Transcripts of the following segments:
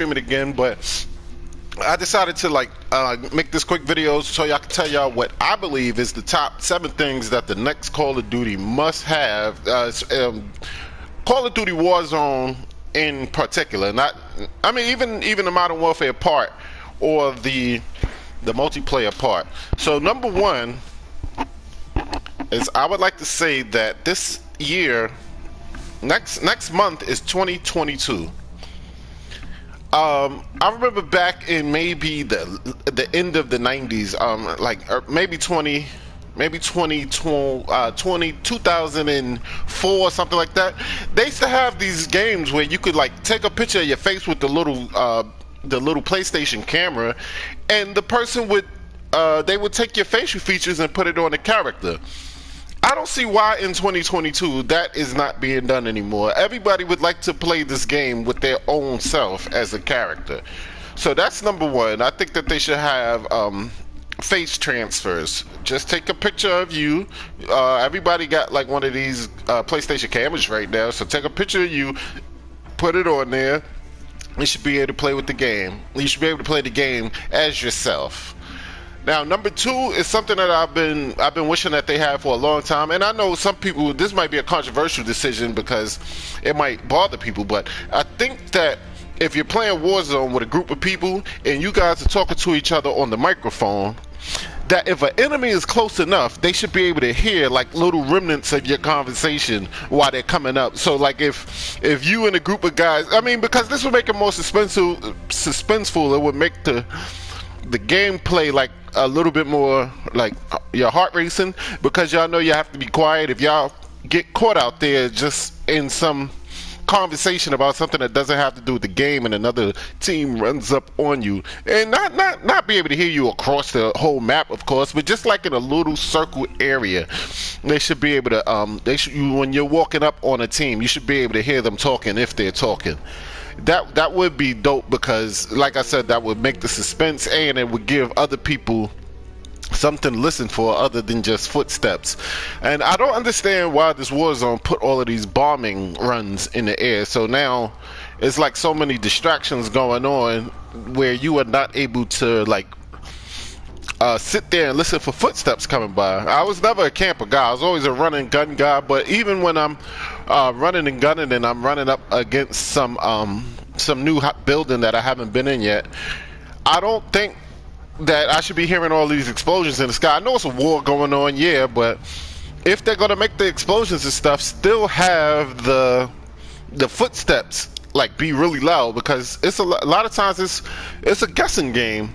stream it again, but I decided to make this quick video so y'all can tell y'all what I believe is the top 7 things that the next Call of Duty must have. Call of Duty Warzone in particular, even the Modern Warfare part or the multiplayer part. So number 1 is I would like to say that this year, next month is 2022. I remember back in maybe the end of the 90s, maybe 2004, something like that. They used to have these games where you could take a picture of your face with the little PlayStation camera, and the person would they would take your facial features and put it on the character. I don't see why in 2022 that is not being done anymore. Everybody would like to play this game with their own self as a character. So that's number 1. I think that they should have face transfers. Just take a picture of you. Everybody got one of these PlayStation cameras right now, so take a picture of you, put it on there. You should be able to play with the game. You should be able to play the game as yourself. Now, number 2 is something that I've been wishing that they had for a long time, and I know some people, this might be a controversial decision because it might bother people, but I think that if you're playing Warzone with a group of people and you guys are talking to each other on the microphone, that if an enemy is close enough, they should be able to hear little remnants of your conversation while they're coming up. So if you and a group of guys, because this would make it more suspenseful, it would make the gameplay a little bit more your heart racing, because y'all know you have to be quiet if y'all get caught out there just in some conversation about something that doesn't have to do with the game and another team runs up on you and not be able to hear you across the whole map, of course, but just in a little circle area. They should be able to when you're walking up on a team, you should be able to hear them talking if they're talking. That would be dope, because like I said, that would make the suspense, and it would give other people something to listen for other than just footsteps. And I don't understand why this Warzone put all of these bombing runs in the air. So now it's so many distractions going on where you are not able to sit there and listen for footsteps coming by. I was never a camper guy. I was always a run and gun guy. But even when I'm running and gunning and I'm running up against some new building that I haven't been in yet, I don't think that I should be hearing all these explosions in the sky. I know it's a war going on, yeah, but if they're gonna make the explosions and stuff, still have the footsteps be really loud, because it's a lot of times it's a guessing game.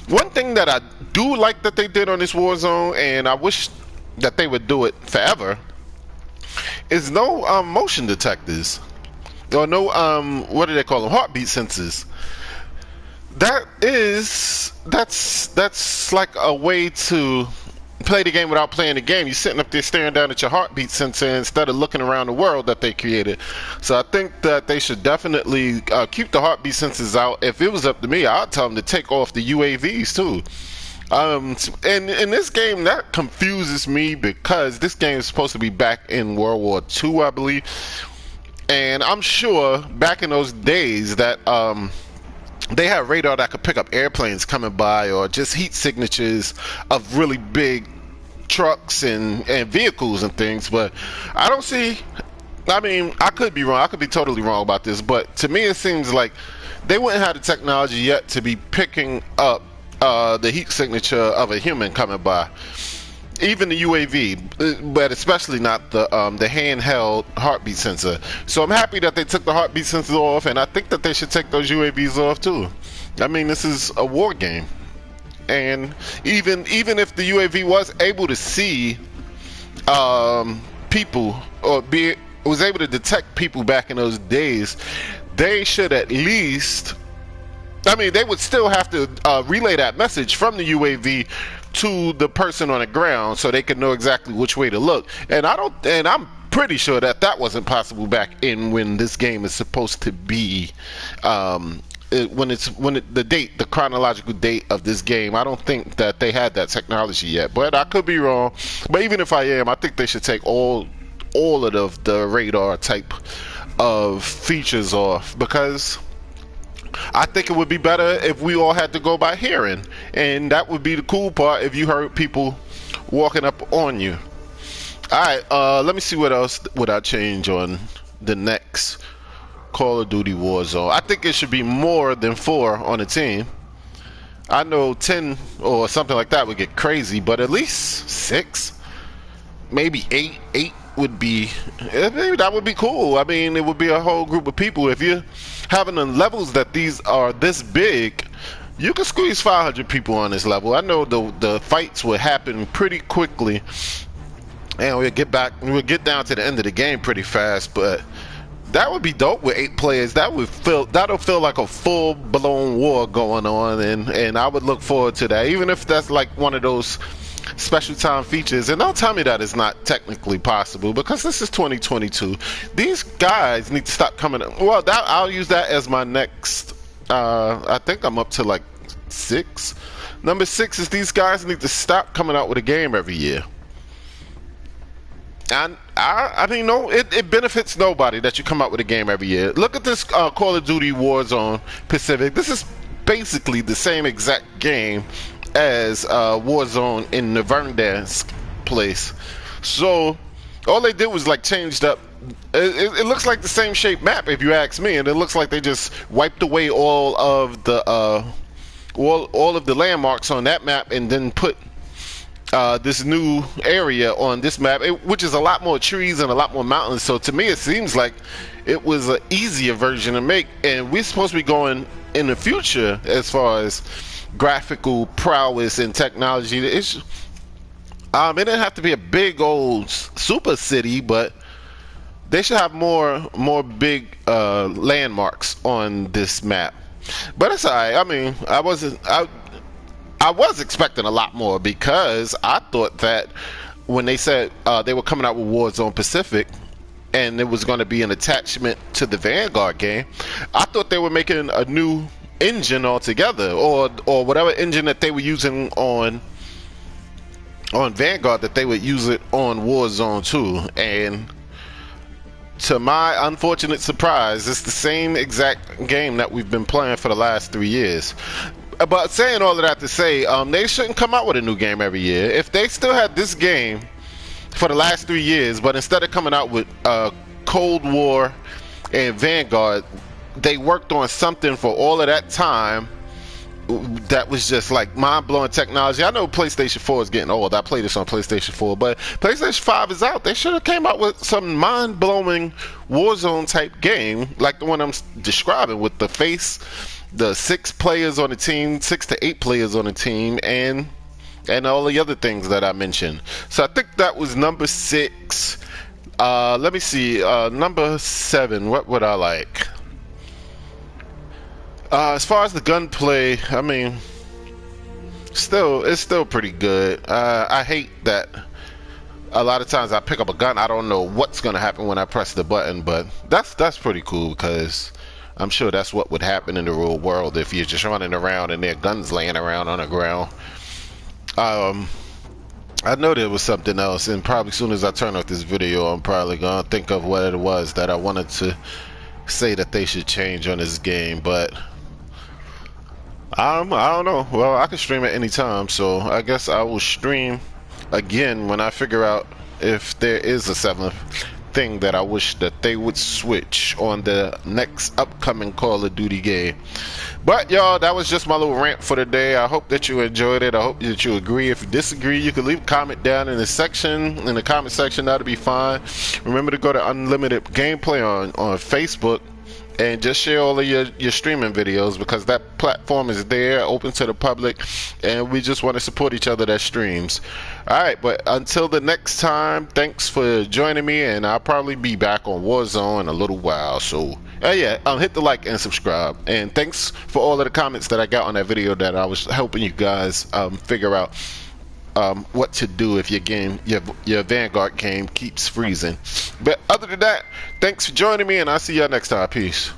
One thing that I do like that they did on this Warzone, and I wish that they would do it forever, is no motion detectors, or no what do they call them, heartbeat sensors. That's a way to play the game without playing the game. You're sitting up there staring down at your heartbeat sensor instead of looking around the world that they created. So I think that they should definitely keep the heartbeat sensors out. If it was up to me, I'd tell them to take off the UAVs too. And in this game, that confuses me, because this game is supposed to be back in World War II, I believe. And I'm sure back in those days that they had radar that could pick up airplanes coming by, or just heat signatures of really big trucks and vehicles and things. But I don't see, I could be wrong, I could be totally wrong about this, but to me it seems like they wouldn't have the technology yet to be picking up the heat signature of a human coming by. Even the UAV, but especially not the handheld heartbeat sensor. So I'm happy that they took the heartbeat sensors off, and I think that they should take those UAVs off too. This is a war game, and even if the UAV was able to see people, or was able to detect people back in those days, they should at least, they would still have to relay that message from the UAV to the person on the ground, so they could know exactly which way to look. And I'm pretty sure that wasn't possible back in when this game is supposed to be the chronological date of this game. I don't think that they had that technology yet, but I could be wrong. But even if I am, I think they should take all of the radar type of features off, because I think it would be better if we all had to go by hearing, and that would be the cool part if you heard people walking up on you. Alright, let me see what else would I change on the next Call of Duty Warzone. I think it should be more than 4 on a team. I know 10 or something like that would get crazy, but at least 6, maybe 8. 8 would be, maybe that would be cool. I mean, it would be a whole group of people. If you're having the levels that these are this big, you can squeeze 500 people on this level. I know the fights would happen pretty quickly, and we'll get down to the end of the game pretty fast. But that would be dope with 8 players. That'll feel like a full-blown war going on, and I would look forward to that, even if that's like one of those special time features. And don't tell me that it's not technically possible, because this is 2022. These guys need to stop coming up. Well, I'll use that as my next. I think I'm up to like 6. Number 6 is these guys need to stop coming out with a game every year. And I mean, no, it benefits nobody that you come out with a game every year. Look at this Call of Duty Warzone Pacific. This is basically the same exact game as Warzone in the Verdansk place. So all they did was like changed up. It looks like the same shape map, if you ask me, and it looks like they just wiped away all of the landmarks on that map and then put this new area on this map, which is a lot more trees and a lot more mountains. So to me, it seems like it was an easier version to make, and we're supposed to be going in the future as far as graphical prowess and technology. It didn't have to be a big old super city, but they should have more big landmarks on this map. But it's alright. I mean, I was expecting a lot more, because I thought that when they said they were coming out with Warzone Pacific and it was going to be an attachment to the Vanguard game, I thought they were making a new engine altogether, or whatever engine that they were using on Vanguard, that they would use it on Warzone too. And to my unfortunate surprise, it's the same exact game that we've been playing for the last 3 years. But saying all of that to say, they shouldn't come out with a new game every year. If they still had this game for the last 3 years, but instead of coming out with Cold War and Vanguard, they worked on something for all of that time that was just like mind-blowing technology. I know PlayStation 4 is getting old. I played this on PlayStation 4, but PlayStation 5 is out. They should have came out with some mind-blowing Warzone type game like the one I'm describing, with the 6 players on the team, 6 to 8 players on the team, and all the other things that I mentioned. So I think that was number 6. Let me see. Number 7. What would I like? As far as the gunplay, I mean, it's still pretty good. I hate that a lot of times I pick up a gun, I don't know what's gonna happen when I press the button, but that's pretty cool, because I'm sure that's what would happen in the real world if you're just running around and there are guns laying around on the ground. I know there was something else, and probably as soon as I turn off this video, I'm probably gonna think of what it was that I wanted to say that they should change on this game, but I don't know. Well, I can stream at any time, so I guess I will stream again when I figure out if there is a 7th thing that I wish that they would switch on the next upcoming Call of Duty game. But y'all, that was just my little rant for the day. I hope that you enjoyed it. I hope that you agree. If you disagree, you can leave a comment down in the comment section. That'll be fine. Remember to go to Unlimited Gameplay on Facebook and just share all of your streaming videos, because that platform is there, open to the public, and we just want to support each other that streams. Alright, but until the next time, thanks for joining me, and I'll probably be back on Warzone in a little while. So yeah, hit the like and subscribe, and thanks for all of the comments that I got on that video that I was helping you guys figure out what to do if your Vanguard game keeps freezing. But other than that, thanks for joining me, and I'll see y'all next time. Peace.